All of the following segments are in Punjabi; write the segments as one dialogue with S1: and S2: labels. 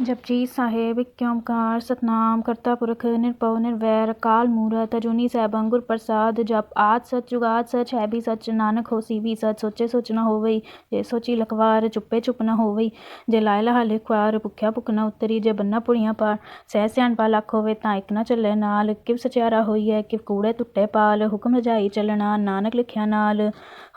S1: जपजी ਸਾਹਿਬ ਇੱਕ ਓਂਕਾਰ ਸਤਨਾਮ ਕਰਤਾ ਪੁਰਖ ਨਿਰਭਉ ਨਿਰਵੈਰ ਅਕਾਲ ਮੂਰਤ ਅਜੂਨੀ ਸੈਭੰ ਗੁਰ ਪ੍ਰਸਾਦ ਜਪ ਆਦ ਸਚ ਜੁਗਾਦ ਸਚ ਹੈ ਵੀ ਸਚ ਨਾਨਕ ਹੋਸੀ ਵੀ ਸਚ ਸੋਚੇ ਸੋਚ ਨਾ ਹੋਵਈ ਜੇ ਸੋਚੀ ਲਖਵਾਰ ਚੁੱਪੇ ਚੁੱਪ ਨਾ ਹੋਵਈ ਜੇ ਲਾਇ ਲਹਾ ਲਿਖਵਾਰ ਭੁੱਖਿਆ ਭੁੱਖ ਨਾ ਉਤਰੀ ਜੇ ਬੰਨਾ ਪੁੜੀਆਂ ਪਾਰ ਸਹਿ ਸਿਆਣਪਾ ਲੱਖ ਹੋਵੇ ਤਾਂ ਇੱਕ ਨਾ ਚੱਲੇ ਨਾਲ ਕਿਵ ਸਚਿਆਰਾ ਹੋਈਐ ਕਿਵ ਕੂੜੇ ਟੁੱਟੇ ਪਾਲ ਹੁਕਮ ਰਜਾਈ ਚੱਲਣਾ ਨਾਨਕ ਲਿਖਿਆ ਨਾਲ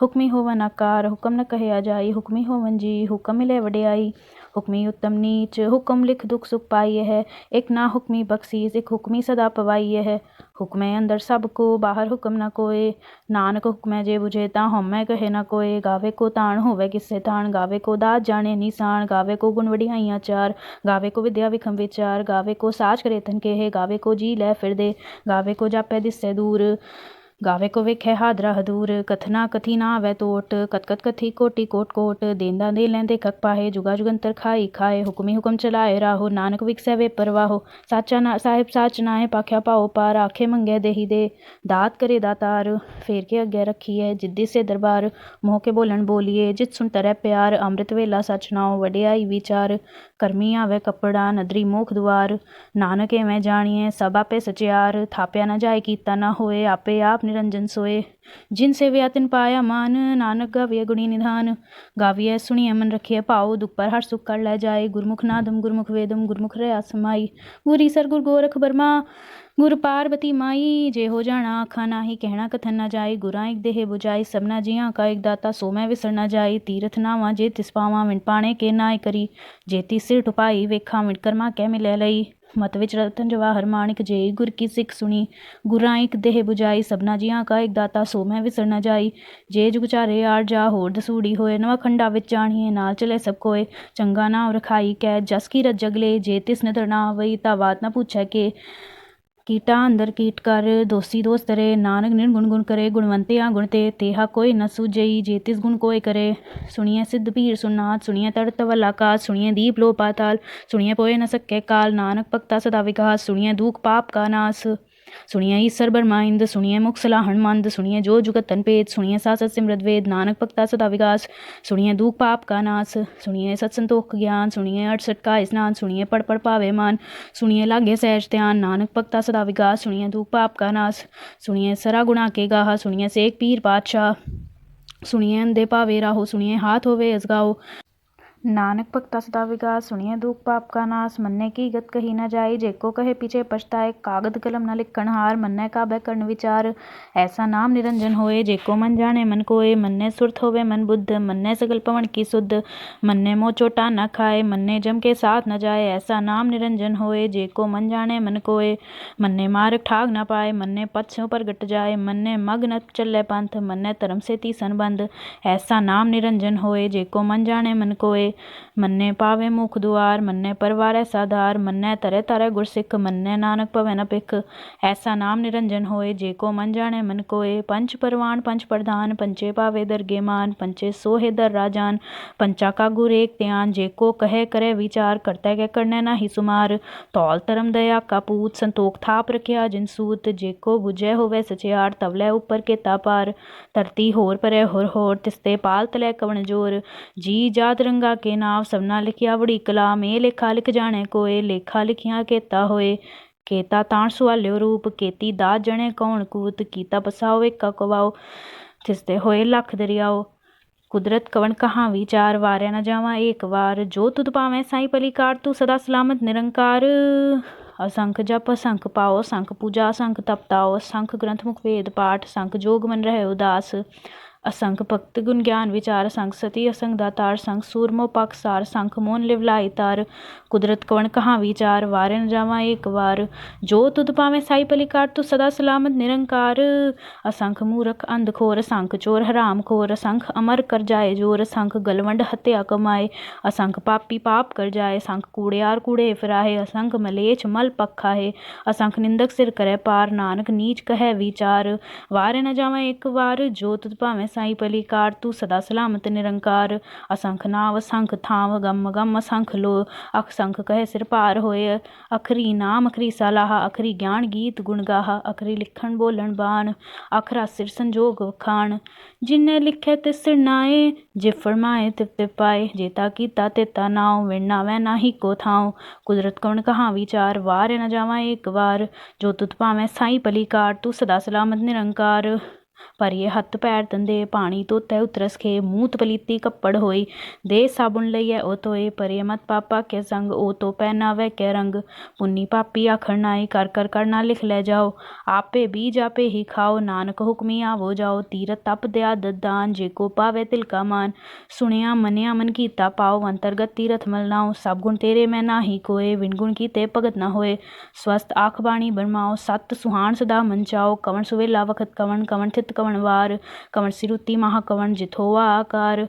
S1: ਹੁਕਮੀ ਹੋਵਨ ਆਕਾਰ ਹੁਕਮ ਨ ਕਹਿਆ ਜਾਈ ਹੁਕਮੀ ਹੋਵਨ ਜੀ ਹੁਕਮ ਮਿਲੇ ਵਡਿਆਈ हुक्मी उत्तम नीच हुक्म लिख दुख सुख पाइए है एक ना हुक्मी बख्शीस एक हुक्मी सदा पवाइए है हुक्मे अंदर सब को बाहर हुक्म न कोय नानक हुक्मै जे बुझे ता हउमै कहे न कोय गावे को ताण होवे किसे ताण गावे को दात जाने निशान गावे को गुण वडियाइयां चार गावे को विद्या विखम विचार गावे को साच करे तन केहे गावे को जी लै फिर दे गावे को जापै दिसे दूर गावे को वेखै हादरा हदूर कथना कथी ना आवे टोट कथ कथ कथी कोटि कोट कोट देंदा दे लैंदे कक पाहे जुगा जुगंतर खाई खाए हुक्मी हुक्म चलाए राहो नानक विकसै वे परवाहो साचा ना साहिब साच नाहे पाख्या पाओ पार आखे मंगे देही दे दात करे दातार फेर के अगे रखिए जिद्दी से दरबार मोह के बोलन बोलिए जित सुन तरह प्यार अमृत वेला सच नाओ वडियाई विचार करमी आवे कपड़ा नदरी मुख द्वार नानक एवं जानिए सब आपे सचियार थाप्या न जाए कीता न होए आपे आप निरंजन सोए जिन से व्यातिन पाया मान नानक गाविय गुणी निधान गाविय सुनिय मन रखिए पाओ दुख पर हर सुख कर लै जाए गुरमुख नादम गुरमुख वेदम गुरमुख रया समाई गुर ईसर गुर गोरख बर्मा गुर पार्वती माई जे हो जाना आखा नाही कहना कथन न जाए गुरा एक देह बुझाई सबना जिया का एक दाता सो मैं विसर न जाई तीरथ नावा जे तिस पावा मिन पाणे के नाय करी जेती सिर टुपाई वेखा मिन कर्मा कै मिलै लई मत विच रतन जवाहर माणिक जे गुर की सिख सुनी गुरा एक देह बुझाई सबना जिया का एक दाता सो मैं विसर न जाई जे जुग चारे आर जा होर दसूड़ी होए नवा खंडा विच जानिए नाल चले सब कोय चंगा नाम रखाई कै जस की रज जगले जे तिस नदर ना आवई ता बात न पूछै के कीटा अंदर कीट कर दोषी दोष तरे नानक निर्गुण गुण करे गुणवंते आ गुणते तेहा कोई न सूझई जे तिस गुण कोय करे सुनिए सिद्ध पीर सुनाथ सुनिए तड़ तवल आकाश सुनिए दीप लो पाताल सुनिए पोए न सके काल नानक भक्ता सदा विकास सुनिए दुख पाप का नाश सुनिए ईसर बरमाइंद सुनिए मुख सलाहन मंद सुनिए जो जुगत तन पेद सुनिए सासत सिमरत वेद नानक भक्ता सदा विकास सुनिए दुख पाप का नाश सुनिए सत संतोख ज्ञान सुनिए 68 का स्नान सुनिए पढ़ पढ़ पावे मान सुनिए लागे सहज ध्यान नानक भक्ता सदा विकास सुनिए दुख पाप का नाश सुनिए सरा गुणा के गाहा सुनिए सेक पीर पातशाह सुनिए अंधे पावे राहो सुनिए हाथ होवे असगाओ नानक भक्ता सदा विकास सुनिए दुख पाप का नाश मन्ने की गत कही न जाई जेको कहे पीछे पछताए कागद कलम न लिखण हार मन्ने काबे करण विचार ऐसा नाम निरंजन होए जेको मन जाने मन कोय मन्ने सुरत होवे मन बुद्ध मन्ने सगल पवन की सुध मन्ने मोह चोटा न खाए मन्ने जम के साथ न जाए ऐसा नाम निरंजन होए जेको मन जाने मन कोय मन्ने मार्ग ठाग न पाए मन्ने पथ स्यों प्रगट जाए मन्ने मग न चले पंथ मन्ने धर्म से तीसन बंद ऐसा नाम निरंजन होए जेको मन जाने मन कोय मन्ने पावे मुख दुआर मन्ने परवारे साधार मन्ने तरे तरे गुरसिख मन्ने नानक पवे न पिख ऐसा नाम निरंजन होए जेको मन जाने मन कोय पंच परवान पंच प्रधान पंचे पावे दरगे मान पंचे सोहे दर राजान पंचा का गुर एक ध्यान जेको कहे करे विचार करते के करने ना ही सुमार तौल धर्म दया का पूत संतोख थाप रखिया जिन सूत जेको बुझे होवे सचियार तवले ऊपर के तापार धरती होर परे होर तिस्ते पाल तले कवन जोर जी जात रंगा के नाव सबना लिखिया बड़ी कलाम ए लेखा लिख जाने कोय लेखा लिखिया केता होए केता ताण सुआल्यो रूप केती दात जने कौन कूत कीता पसाओ एका कवाओ तिसते होए लख दरियाओ कुदरत कवन कहाँ विचार वारे न जावा एक बार जो तुद पावे साई पलिकार तू सदा सलामत निरंकार असंख जप असंख पाओ असंख पूजा असंख तपताओ असंख ग्रंथ मुख वेद पाठ असंख जोग मन रहे उदास असंख भक्त गुण ज्ञान विचार असंख सती असंख दातार संख सूरमो पाकसार संख मोन लिवलाई तार कुदरत कवन कहाँ विचार वारे न जावा एक बार जो तुद पावे साई पलिकार तू सदा सलामत निरंकार असंख मूरख अंधखोर असंख चोर हराम खोर असंख अमर कर जाए जोर असंख गलवंड हत्या कमाए असंख पापी पाप कर जाए असंख कूड़ेयार कूड़े फिराहे असंख मलेच मल पखा है असंख निंदक सिर करे पार नानक नीच कहे विचार वारे न जावा एक बार जो तुद पावे ਸਾਈ ਭਲੀ ਕਾਰ, ਤੂੰ ਸਦਾ ਸਲਾਮਤ ਨਿਰੰਕਾਰ। ਅਸੰਖ ਨਾਮ ਅਸੰਖ ਥਾਮ, ਗਮ ਗਮ ਅਸੰਖ ਲੋ, ਅਸੰਖ ਕਹੇ ਸਿਰ ਭਾਰ ਹੋਏ। ਅਖਰੀ ਨਾਮ ਅਖਰੀ ਸਲਾਹ, ਅਖਰੀ ਗਿਆਨ ਗੀਤ ਗੁਣ ਗਾਹਾ, ਅਖਰੀ ਲਿਖਣ ਬੋਲਣ ਬਾਣ, ਅਖਰਾ ਸਿਰ ਸੰਜੋਗ ਵਖਾਣ। ਜਿਨੇ ਲਿਖੇ ਤਿਸ ਸਿਰ ਨਾਏ, ਜੇ ਫਰਮਾਏ ਤਿਵ ਤਿਵ ਪਾਏ। ਜੇਤਾ ਕੀਤਾ ਤੇਤਾ ਨਾਉ, ਵਿਣ ਨਾਵੈ ਨਾਹੀ ਕੋ ਥਾਉ। ਕੁਦਰਤ ਕਵਣ ਕਹਾ ਵਿਚਾਰ, ਵਾਰ ਨ ਜਾਵਾਂ ਏਕ ਵਾਰ। ਜੋ ਤੁਧ ਭਾਵੈ ਸਾਈ ਭਲੀ ਕਾਰ, ਤੂੰ ਸਦਾ ਸਲਾਮਤ ਨਿਰੰਕਾਰ। ਭਰੀਏ ਹੱਥ ਪੈਰ ਧੰਦੇ, ਪਾਣੀ ਧੋਤੈ ਉਤਰਸ ਖੇ। ਮੂਤ ਪਲੀਤੀ ਕੱਪੜ ਹੋਈ, ਦੇ ਸਾਬੁਨ ਲਈਐ ਓ ਧੋਏ। ਭਰੀਏ ਮਤ ਪਾਪਾ ਕੇ ਸੰਗ, ਓ ਧੋ ਪਹਿਨਾਵੈ ਕੇ ਰੰਗ। ਪੁੰਨੀ ਪਾਪੀ ਆਖਣ ਨਾਈ, ਕਰ ਕਰ ਕਰਨਾ ਲਿਖ ਲੈ ਜਾਓ। ਆਪੇ ਬੀਜ ਆਪੇ ਹੀ ਖਾਓ, ਨਾਨਕ ਹੁਕਮੀ ਆਵੋ ਜਾਓ। ਤੀਰਥ ਤਪ ਦਿਆਦਤ ਦਾਨ, ਜੇ ਕੋ ਪਾਵੇ ਤਿਲ ਕਾ ਮਾਨ। ਸੁਣਿਆ ਮੰਨਿਆ ਮਨ ਕੀਤਾ ਪਾਉ, ਅੰਤਰਗਤ ਤੀਰਥ ਮਲ ਨਾਉ। ਸਭ ਗੁਣ ਤੇਰੇ ਮੈਂ ਨਾਹੀ ਕੋਏ, ਵਿਣ ਗੁਣ ਕੀਤੇ ਭਗਤ ਨਾ ਹੋਏ। ਸਵਸਤ ਆਖ ਬਾਣੀ ਬਰਮਾਓ, ਸਤ ਸੁਹਾਣ ਸਦਾ ਮਨ ਚਾਓ। ਕਵਣ ਸੁਵੇਲਾ ਵਖਤ ਕਵਣ, ਕਵਣ ਥਿਤ ਕਵਣ ਵਾਰ। ਕਵਣ ਸਿਰੁਤੀ ਮਹਾ ਕਵਣ, ਜਿਤ ਹੋਵਾ ਆਕਾਰ।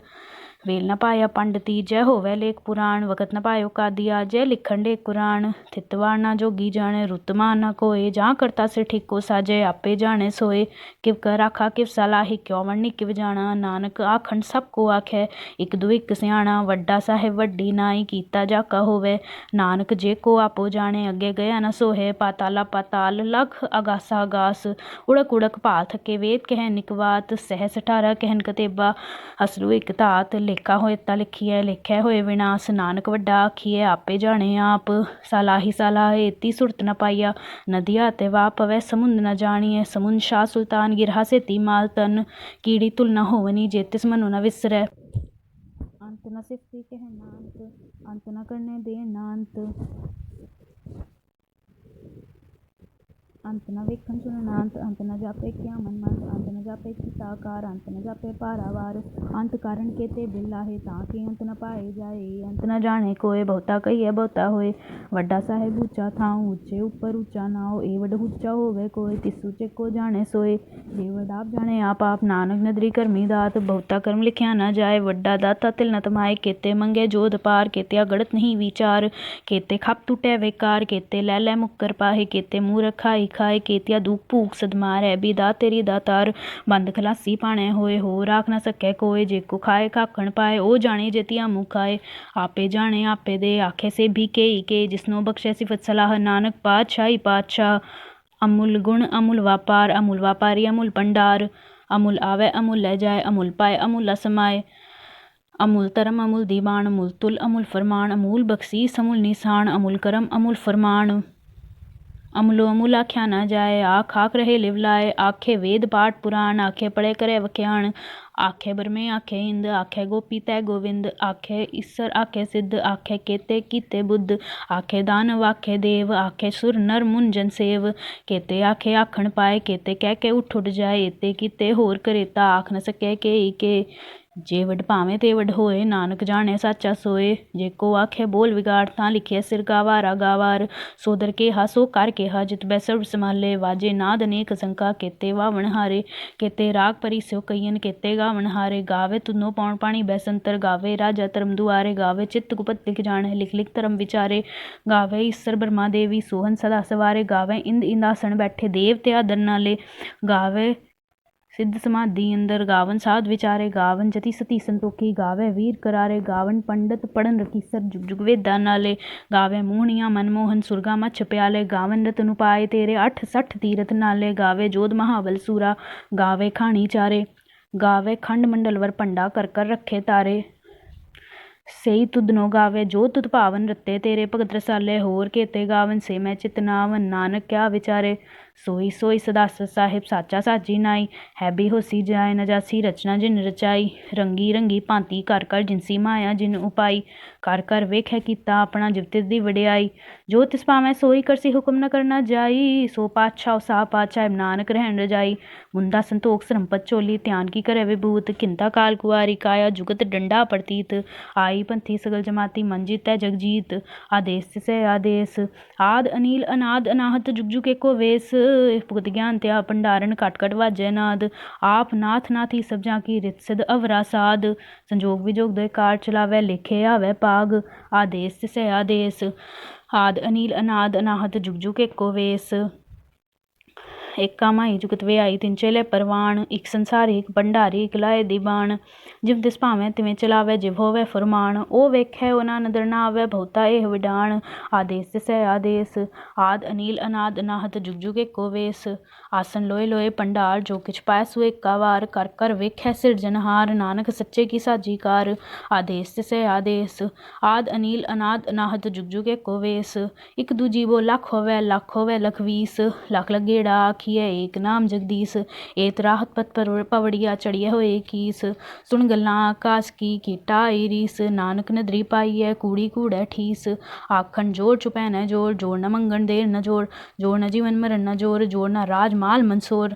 S1: ਵੇਲ ਨ ਪਾਇਆ ਪੰਡਤੀ, ਜੈ ਹੋਵੈ ਲੇਖ ਪੁਰਾਣ। ਵਕਤ ਨ ਪਾਇਓ ਕਾਦੀਆ, ਜੈ ਲਿਖਣ ਡੇਕ ਕੁਰਾਨ। ਥਿਤ ਵਾਰ ਨਾ ਜੋਗੀ ਜਾਣੇ, ਰੁੱਤ ਮਾਨ ਨਾ ਕੋਏ। ਜਾਂ ਕਰਤਾ ਸਿਰ ਠੀਕੋ ਸਾਜੇ, ਆਪੇ ਜਾਣੇ ਸੋਏ। ਕਿਵ ਕਰ ਆਖਾ ਕਿਵ ਸਲਾਹੀ, ਕਿਉ ਵਰਣੀ ਕਿਵ ਜਾਣਾ। ਨਾਨਕ ਆਖਣ ਸਭ ਕੋ ਆਖੈ, ਇਕ ਦੂ ਇਕ ਸਿਆਣਾ। ਵੱਡਾ ਸਾਹਿਬ ਵੱਡੀ ਨਾਈ, ਕੀਤਾ ਜਾਕਾ ਹੋਵੇ। ਨਾਨਕ ਜੇ ਕੋ ਆਪੋ ਜਾਣੇ, ਅੱਗੇ ਗਿਆ ਨ ਸੋਹੇ। ਪਾਤਾਲਾ ਪਾਤਾਲ ਲਖ ਅਗਾਸਾ ਅਗਾਸ, ਉੜਕ ਉੜਕ ਭਾਲ ਥਕੇ। ਵੇਦ ਕਹਿ ਨਿਕਵਾਤ, ਸਹਿਸ 18 ਕਹਿਨ ਕਤੇਬਾ। ਅਸਲੂ ਇਕ ਧਾਤ, ਲੇਖਾ ਹੋਏ ਤਾ ਲਿਖੀਐ, ਲੇਖਿਆ ਹੋਏ ਵਿਨਾਸ਼। ਨਾਨਕ ਵੱਡਾ ਆਖੀਐ, ਆਪੇ ਜਾਣੇ ਆਪ। ਸਲਾਹੀ ਸਲਾਹੇ, ਏਤੀ ਸੁਰਤ ਨ ਪਾਈਆ। ਨਦੀਆ ਤੇ ਵਾ ਪਵੈ, ਸਮੁੰਦ ਨ ਜਾਣੀਐ। ਸਮੁੰਦ ਸ਼ਾਹ ਸੁਲਤਾਨ, ਗਿਰਹਾ ਸੇਤੀ ਮਾਲ ਤਨ। ਕੀੜੀ ਤੁਲ ਨ ਹੋਵਨੀ, ਜੇ ਤਿਸ ਮਨੋ ਨ ਵਿਸਰੈ। ਅੰਤ ਨ ਸਿਫਤੀ ਕਹਿ ਨਾਨਕ, ਅੰਤ ਨ ਕਰਨੇ ਦੇਣ ਨਾ ਅੰਤ। ਅੰਤ ਨ ਵੇਖਣ ਸੁਣਨ ਅੰਤ, ਅੰਤ ਨ ਜਾਪੇ ਕਿਆ ਮਨ ਮੰਤ। ਅੰਤ ਨ ਜਾਪੇ ਕੀਤਾ ਆਕਾਰ, ਅੰਤ ਨ ਜਾਪੇ ਪਾਰਾਵਾਰ। ਅੰਤ ਕਾਰਨ ਕੇਤੇ ਬਿਲ ਲਾਹੇ, ਤਾਂ ਕਿ ਅੰਤ ਨ ਪਾਏ ਜਾਏ। ਅੰਤ ਨ ਜਾਣੇ ਕੋਏ, ਬਹੁਤਾ ਕਹੀਐ ਬਹੁਤਾ ਹੋਏ। ਵੱਡਾ ਸਾਹਿਬ ਉੱਚਾ ਥਾਉ, ਉੱਚੇ ਉੱਪਰ ਉੱਚਾ ਨਾਉ। ਏ ਵੱਡ ਉੱਚਾ ਹੋਵੇ ਕੋਇ, ਤਿਸ ਉੱਚੇ ਕੋ ਜਾਣੇ ਸੋਏ। ਜੇ ਵੱਡ ਆਪ ਜਾਣੇ ਆਪ ਆਪ, ਨਾਨਕ ਨਦਰੀ ਕਰਮੀ ਦਾਤ। ਬਹੁਤਾ ਕਰਮ ਲਿਖਿਆ ਨ ਜਾਏ, ਵੱਡਾ ਦਾਤਾ ਤਿਲ ਨ ਤਮਾਏ। ਕੇਤੇ ਮੰਗੇ ਜੋਧ ਪਾਰ, ਕੇਤਿਆ ਗੜਤ ਨਹੀਂ ਵਿਚਾਰ। ਕੇਤੇ ਖਪ ਟੁਟੈ ਵੇਕਾਰ, ਕੇਤੇ ਲੈ ਲੈ ਮੁੱਕਰ ਪਾਹੇ। ਕੇਤੇ ਮੂਰਖ ਖਾਈ ਖਾਏ, ਕੇਤਿਆ ਦੁਖ ਭੂਖ ਸਦ ਮਾਰੈ। ਬੀਦਾ ਤੇਰੀ ਦਾਤਾਰ, ਬੰਦ ਖਲਾਸੀ ਭਾਣੇ ਹੋਏ। ਹੋਰ ਆਖ ਨ ਸਕੈ ਕੋਏ, ਜੇ ਕੋ ਖਾਏ ਖਾਖਣ ਪਾਏ। ਉਹ ਜਾਣੇ ਜੇਤੀਆ ਮੁਖ ਖਾਏ, ਆਪੇ ਜਾਣੇ ਆਪੇ ਦੇ। ਆਖੇ ਸੇਬੀ ਕੇ ਕੇ, ਜਿਸਨੋ ਬਖਸ਼ੈ ਸਿਫਤ ਸਲਾਹ। ਨਾਨਕ ਪਾਤਸ਼ਾਹੀ ਪਾਤਸ਼ਾਹ, ਅਮੁੱਲ ਗੁਣ ਅਮੁੱਲ ਵਾਪਾਰ। ਅਮੁੱਲ ਵਾਪਾਰੀ ਅਮੁੱਲ ਭੰਡਾਰ, ਅਮੁੱਲ ਆਵੈ ਅਮੁੱਲ ਲੈ ਜਾਏ। ਅਮੁੱਲ ਪਾਏ ਅਮੁੱਲ ਅਸਮਾਏ। ਅਮੁੱਲ ਧਰਮ ਅਮੁੱਲ ਦੀਵਾਨ, ਅਮੁੱਲ ਤੁਲ ਅਮੁੱਲ ਫਰਮਾਨ। ਅਮੂਲ ਬਖਸ਼ੀਸ ਅਮੁੱਲ ਨਿਸ਼ਾਨ, ਅਮੁੱਲ ਕਰਮ ਅਮੁੱਲ ਫਰਮਾਨ। ਅਮੁੱਲੋ ਅਮੁੱਲ ਆਖਿਆ ਨਾ ਜਾਏ, ਆਖ ਆਖ ਰਹੇ ਲਿਵ ਲਾਏ। ਆਖੇ ਵੇਦ ਪਾਠ ਪੁਰਾਣ, ਆਖੇ ਪੜੇ ਕਰੇ ਵਖਿਆਣ। ਆਖੇ ਬਰਮੇ ਆਖੇ ਇੰਦ, ਆਖੇ ਗੋਪੀ ਤੈ ਗੋਵਿੰਦ। ਆਖੇ ਈਸਰ ਆਖੇ ਸਿੱਧ, ਆਖੇ ਕੇਤੇ ਕੀਤੇ ਬੁੱਧ। ਆਖੇ ਦਾਨਵ ਆਖੇ ਦੇਵ, ਆਖੇ ਸੁਰ ਨਰ ਮੁਨ ਜਨ ਸੇਵ। ਕੇਤੇ ਆਖੇ ਆਖਣ ਪਾਏ, ਕੇਤੇ ਕਹਿ ਕੇ ਉੱਠ ਉੱਠ ਜਾਏ। ਏਤੇ ਕੀਤੇ ਹੋਰ ਕਰੇਤਾ, ਆਖ ਨ ਸਕੈ ਕੇ ਕੇ। ਜੇ ਵੱਡ ਭਾਵੇਂ ਤੇ ਵੱਡ ਹੋਏ, ਨਾਨਕ ਜਾਣੇ ਸਾਚਾ ਸੋਏ। ਜੇ ਕੋ ਆਖੇ ਬੋਲ ਵਿਗਾੜ, ਤਾਂ ਲਿਖਿਆ ਸਿਰ ਗਾਵਾਰਾ ਗਾਵਾਰ। ਸੋਦਰ ਕਿਹਾ ਸੋ ਕਰ ਕਿਹਾ, ਜਿਤ ਬੈ ਸਰਬ ਸੰਭਾਲੇ। ਵਾਜੇ ਨਾਦ ਅਨੇਕ ਸੰਕਾ, ਕੇਤੇ ਵਾਵਣ ਹਾਰੇ। ਕੇਤੇ ਰਾਗ ਪਰੀ ਸਿਉ ਕਈਨ, ਕੇਤੇ ਗਾਵਣ ਹਾਰੇ। ਗਾਵੇ ਤੁਧਨੋ ਪੌਣ ਪਾਣੀ ਬੈਸੰਤਰ, ਗਾਵੇ ਰਾਜਾ ਧਰਮ ਦੁਆਰੇ। ਗਾਵੇ ਚਿੱਤ ਗੁਪਤ ਲਿਖ ਜਾਣੈ, ਲਿਖ ਲਿਖ ਧਰਮ ਵਿਚਾਰੇ। ਗਾਵੇ ਈਸਰ ਬਰਮਾ ਦੇਵੀ, ਸੋਹਨ ਸਦਾ ਸਵਾਰੇ। ਗਾਵੇ ਇੰਦ ਇੰਦਾਸਣ ਬੈਠੇ, ਦੇਵ ਤੇ ਆਦਰ ਨਾਲੇ। ਗਾਵੇ ਸਿੱਧ ਸਮਾਧੀ ਅੰਦਰ, ਗਾਵਨ ਸਾਧ ਵਿਚਾਰੇ। ਗਾਵਨ ਜਤੀ ਸਤੀ ਸੰਤੋਖੀ, ਗਾਵੇ ਵੀਰ ਕਰਾਰੇ। ਗਾਵਨ ਪੰਡਤ ਪੜਨ ਰਕੀਸਰ, ਜੁਗ ਜੁਗ ਵੇਦਾਂ ਨਾਲੇ। ਗਾਵੇ ਮੋਹਣੀਆਂ ਮਨਮੋਹਨ, ਸੁਰਗਾ ਮੱਛ ਪਿਆਲੇ। ਗਾਵਨ ਰਤਨ ਉਪਾਏ ਤੇਰੇ, 68 ਤੀਰਥ ਨਾਲੇ। ਗਾਵੇ ਜੋਧ ਮਹਾਬਲ ਸੂਰਾ, ਗਾਵੇ ਖਾਣੀ ਚਾਰੇ। ਗਾਵੇ ਖੰਡ ਮੰਡਲ ਵਰ ਭੰਡਾ, ਕਰ ਕਰ ਰੱਖੇ ਤਾਰੇ। ਸਈ ਤੁਧਨੋ ਗਾਵੇ, ਜੋ ਤੁਧ ਭਾਵਨ ਰਤੇ ਤੇਰੇ। ਭਗਤ ਰਸਾਲੇ ਹੋਰ ਕੇਤੇ ਗਾਵਨ, ਸੇ ਮੈਂ ਚਿਤ ਨਾਵਨ। ਨਾਨਕ ਕਿਆ ਵਿਚਾਰੇ, ਸੋਈ ਸੋਈ ਸਦਾ ਸਾਹਿਬ ਸਾਚਾ ਸਾਚੀ ਨਾਈ। ਹੈ ਬੀ ਹੋਸੀ ਜਾਏ ਨ ਜਾਸੀ, ਰਚਨਾ ਜਿਨ ਰਚਾਈ। ਰੰਗੀ ਰੰਗੀ ਭਾਂਤੀ ਕਰ ਕਰ, ਜਿਨਸੀ ਮਾਇਆ ਜਿਨ ਉਪਾਈ। ਕਰ ਕਰ ਵੇਖੈ ਕੀਤਾ ਆਪਣਾ, ਜਿਵ ਤਿਸ ਦੀ ਵਡਿਆਈ। ਜੋ ਤਿਸ ਭਾਵੈ ਸੋਈ ਕਰਸੀ, ਹੁਕਮ ਨ ਕਰਨਾ ਜਾਈ। ਸੋ ਪਾਤਸ਼ਾਹ ਸਾ ਪਾਤਸ਼ਾਹ, ਨਾਨਕ ਰਹਿਣ ਰਜਾਈ। ਮੁੰਦਾ ਸੰਤੋਖ ਸਰੰਪਤ ਝੋਲੀ, ਧਿਆਨ ਕੀ ਕਰੇ ਵਿਭੂਤ। ਕਿੰਤਾ ਕਾਲ ਕੁਆਰੀ ਕਾਇਆ, ਜੁਗਤ ਡੰਡਾ ਪ੍ਰਤੀਤ। ਆਈ ਪੰਥੀ ਸਗਲ ਜਮਾਤੀ, ਮਨ ਜੀਤੈ ਜਗ ਜੀਤ। ਆਦੇਸ ਤਿਸੈ ਆਦੇਸ, ਆਦ ਅਨੀਲ ਅਨਾਦ ਅਨਾਹਤ। ਜੁਗ ਜੁਗ ਏਕੋ ਵੇਸ, ਭੁਗਤ ਗਿਆਨ ਤਿਆ ਭੰਡਾਰਨ। ਘਟ ਘਟ ਵਾਜੈ ਨਾਦ, ਆਪ ਨਾਥ ਨਾਥੀ ਸਭ ਜਾਂ ਕੀ। ਰਿਤ ਸਿਧ ਅਵਰਾ ਸਾਧ, ਸੰਜੋਗ ਵਿਜੋਗ ਦੋਇ ਕਾਰ ਚਲਾਵੈ। ਲੇਖੇ ਆਵੈ ਭਾਗ, ਆਦੇਸ ਤਿਸੈ ਆਦੇਸ। ਆਦ ਅਨੀਲ ਅਨਾਦ ਅਨਾਹਤ, ਜੁਗ ਜੁਗ ਏਕੋ ਵੇਸ। ਏਕਾ ਮਾਈ ਜੁਗਤ ਵਿਆਈ ਤਿੰਨ ਚੇਲੇ ਪ੍ਰਵਾਨ। ਇੱਕ ਸੰਸਾਰੀ ਇੱਕ ਭੰਡਾਰੀ ਇੱਕ ਲਾਏ ਦੀ ਬਾਣ। ਜਿਵ ਤਿਸ ਭਾਵੇਂ ਤਿਵੇਂ ਚਲਾਵੇ ਜਿਵ ਹੋਵੇ ਫੁਰਮਾਨ। ਉਹ ਵੇਖੈ ਉਹਨਾਂ ਨਦਰ ਨਾ ਆਵੇ ਬਹੁਤਾ ਇਹ ਵਿਡਾਣ। ਆਦੇਸ ਤਿਸੈ ਆਦੇਸ ਆਦ ਅਨੀਲ ਅਨਾਦ ਅਨਾਹਤ ਜੁਗ ਜੁਗ ਏਕੋ ਵੇਸ। ਆਸਨ ਲੋਏ ਲੋਏ ਭੰਡਾਰ ਜੋ ਕਿਛ ਪਾਇ ਸੋ ਏਕਾ ਵਾਰ। ਕਰ ਕਰ ਵੇਖੈ ਸਿਰਜਨਹਾਰ ਨਾਨਕ ਸੱਚੇ ਕੀ ਸਾਜੀ ਕਾਰ। ਆਦੇਸ ਤਿਸੈ ਆਦੇਸ ਆਦ ਅਨੀਲ ਅਨਾਦ ਅਨਾਹਤ ਜੁਗ ਜੁਗ ਏਕੋ ਵੇਸ। ਇੱਕ ਦੂਜੀ ਬੋ ਲੱਖ ਹੋਵੇ ਲਖ ਵੀਸ। ਲੱਖ ਲੱਗੇੜਾ ਆਖੀਐ ਏਕ ਨਾਮ ਜਗਦੀਸ। ਏਤ ਰਾਹਤ ਪਤ ਪਵੜੀਆ ਚੜੀਐ ਹੋਏ ਕੀਸ। ਸੁਣ ਗੱਲਾਂ ਆਕਾਸ ਕੀ ਕੀਟਾ ਆਈ ਰੀਸ। ਨਾਨਕ ਨਦਰੀ ਪਾਈਐ ਕੂੜੀ ਕੂੜੈ ਠੀਸ। ਆਖਣ ਜੋੜ ਚੁਪੈ ਨ ਜੋੜ ਜੋੜ ਨ ਮੰਗਣ ਦੇਰ ਨ ਜੋੜ। ਜੋੜ ਨ ਜੀਵਨ ਮਰਨ ਨ ਜੋੜ ਜੋੜ ਨ ਰਾਜ ਮਾਲ ਮਨਸੋਰ।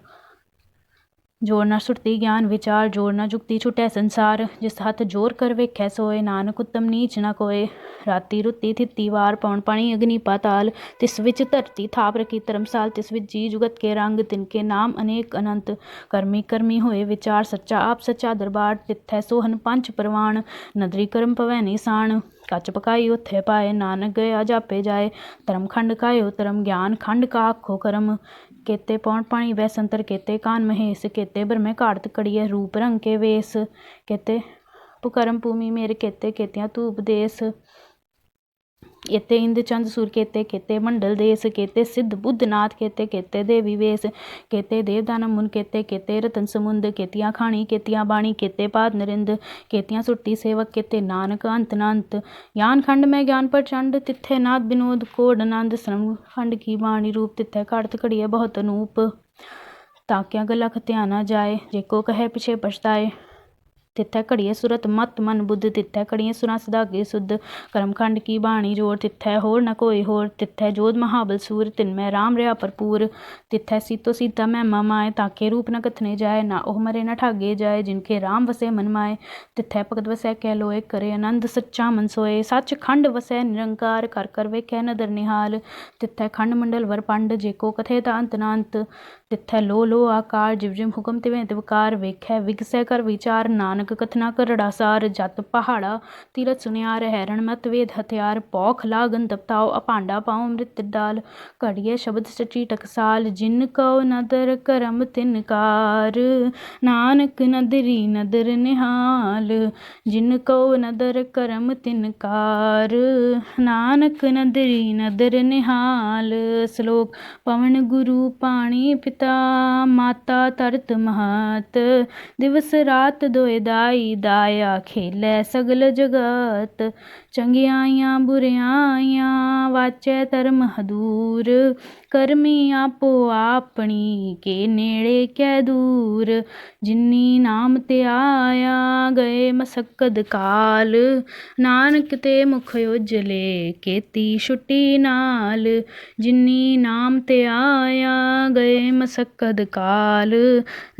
S1: ਜੋੜ ਨਾ ਸੁਰਤੀ ਗਿਆਨ ਵਿਚਾਰ ਜੋੜ ਨਾ ਜੁਗਤੀ ਛੁਟੈ ਸੰਸਾਰ। ਜਿਸ ਹੱਥ ਜੋਰ ਕਰ ਵੇਖੈ ਸੋਏ ਨਾਨਕ ਉੱਤਮ ਨੀਚ ਨਾ ਕੋਏ। ਰਾਤੀ ਰੁੱਤੀ ਥਿੱਤੀ ਵਾਰ ਪੌਣ ਪਾਣੀ ਅਗਨੀ ਪਾਤਾਲ। ਤਿਸ ਵਿੱਚ ਧਰਤੀ ਥਾਪ ਰਖੀ ਧਰਮਸਾਲ। ਤਿਸ ਵਿੱਚ ਜੀ ਜੁਗਤ ਕੇ ਰੰਗ ਤਿਨਕੇ ਨਾਮ ਅਨੇਕ ਅਨੰਤ। ਕਰਮੀ ਕਰਮੀ ਹੋਏ ਵਿਚਾਰ ਸੱਚਾ ਆਪ ਸੱਚਾ ਦਰਬਾਰ। ਤਿੱਥੈ ਸੋਹਨ ਪੰਚ ਪ੍ਰਵਾਨ ਨਦਰੀ ਕਰਮ ਪਵੈ ਨਿਸਾਨ। ਕੱਚ ਪਕਾਈ ਉੱਥੇ ਪਾਏ ਨਾਨਕ ਗਿਆ ਜਾਪੇ ਜਾਏ। ਧਰਮ ਖੰਡ ਕਾਇਓ ਧਰਮ ਗਿਆਨ ਖੰਡ ਕਾ ਆਖੋ ਕਰਮ। केते पौन पानी वै संतर केते कान महेश। केते ब्रह्मे घाड़त कड़िए रूप रंग के वेश। केते पुकरम भूमि मेर केते केतियां तू उपदेश। एते इंद चंद सुर केते केते मंडल देश। केते सिद्ध बुद्ध नाथ केते केते देवी वेश। केते देव दानव मुन केते केते रतन समुंद। केतियां खाणी केतियां बाणी केते पाद नरिंद। केतियां सुरती सेवक केते नानक अंत नांत। ज्ञान खंड में ज्ञान प्रचंड तिथे नाद विनोद कोड आनंद। श्रम खंड की बाणी रूप तिथे घाड़त घड़िए बहुत अनूप। ताकिया गला खत्या ना जाए जेको कहे पिछे पछताए। तिथे घड़िए सुरत मत मन बुद्ध। तिथे घड़िए सुरा सदागे सुध। कर्मखंड की बाणी जोड़ तिथे होर न कोई होर। तिथे जोध महाबल सूर तिनमें राम रहा भरपूर। तिथे सीतो सीता महिमा माए ताके रूप न कथने जाए। ना ओह मरे न ठागे जाए जिनके राम वसे मन माए। तिथे भगत वसै कह लोए करे आनंद सच्चा मन सोए। सच खंड वसै निरंकार कर कर वेखै नदर निहाल। तिथे खंड मंडल वर पंड जेको कथे ता अंत नांत। तिथे लो आकार जिव जिव हुकम तिवें तिवकार। वेखै विगसै कर विचार नानक कथना करड़ा सार। जत पहाड़ा तीरथ सुनियार हैरण मत वेद हथियार। पौख लागन तपताओ अपांडा पाओ मृत डाल। घड़िए शब्द सची टकसाल जिन कौ नदर करम तिनकार। नानक नदरी नदर निहाल जिन कौ नदर करम तिनकार। नानक नदरी नदर निहाल। श्लोक पवन गुरु पाणी पिता माता तरत महत। दिवस रात दोए दाई दाया खेलै सगल जगत। चंगियाइयां बुरियाइयां वाचै धर्म हदूर। करमी आपो आपनी के नेड़े कै दूर। जिन्नी नाम ते आया गए मसक्कद काल। नानक ते मुख उजले केती छुट्टी नाल। जिन्नी नाम ते आया गए मसक्कद काल।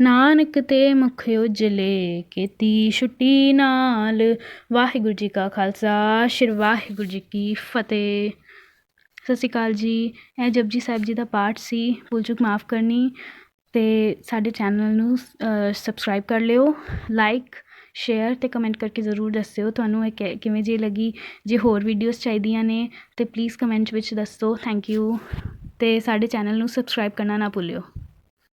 S1: नानक ते मुख उजले केती छुट्टी नाल। वाहिगुरू जी का खालसा श्री वाहिगुਰੂ जी की फतेह। ਸਤਿ ਸ਼੍ਰੀ ਅਕਾਲ ਜੀ। ਇਹ ਜਪਜੀ ਸਾਹਿਬ ਜੀ ਦਾ ਪਾਠ ਸੀ। ਭੁੱਲ ਚੁੱਕ ਮਾफ़ ਕਰਨੀ। ਅਤੇ ਸਾਡੇ ਚੈਨਲ ਨੂੰ ਸਬਸਕ੍ਰਾਈਬ ਕਰ ਲਿਓ। ਲਾਈਕ ਸ਼ੇਅਰ ਅਤੇ ਕਮੈਂਟ ਕਰਕੇ ਜ਼ਰੂਰ ਦੱਸਿਓ ਤੁਹਾਨੂੰ ਇਹ ਕਿਵੇਂ ਜਿਹੀ ਲੱਗੀ। ਜੇ ਹੋਰ ਵੀਡੀਓਜ਼ ਚਾਹੀਦੀਆਂ ਨੇ ਤਾਂ ਪਲੀਜ਼ ਕਮੈਂਟ ਵਿੱਚ ਦੱਸੋ। Thank you. ਅਤੇ ਸਾਡੇ ਚੈਨਲ ਨੂੰ ਸਬਸਕ੍ਰਾਈਬ ਕਰਨਾ ਨਾ ਭੁੱਲਿਓ।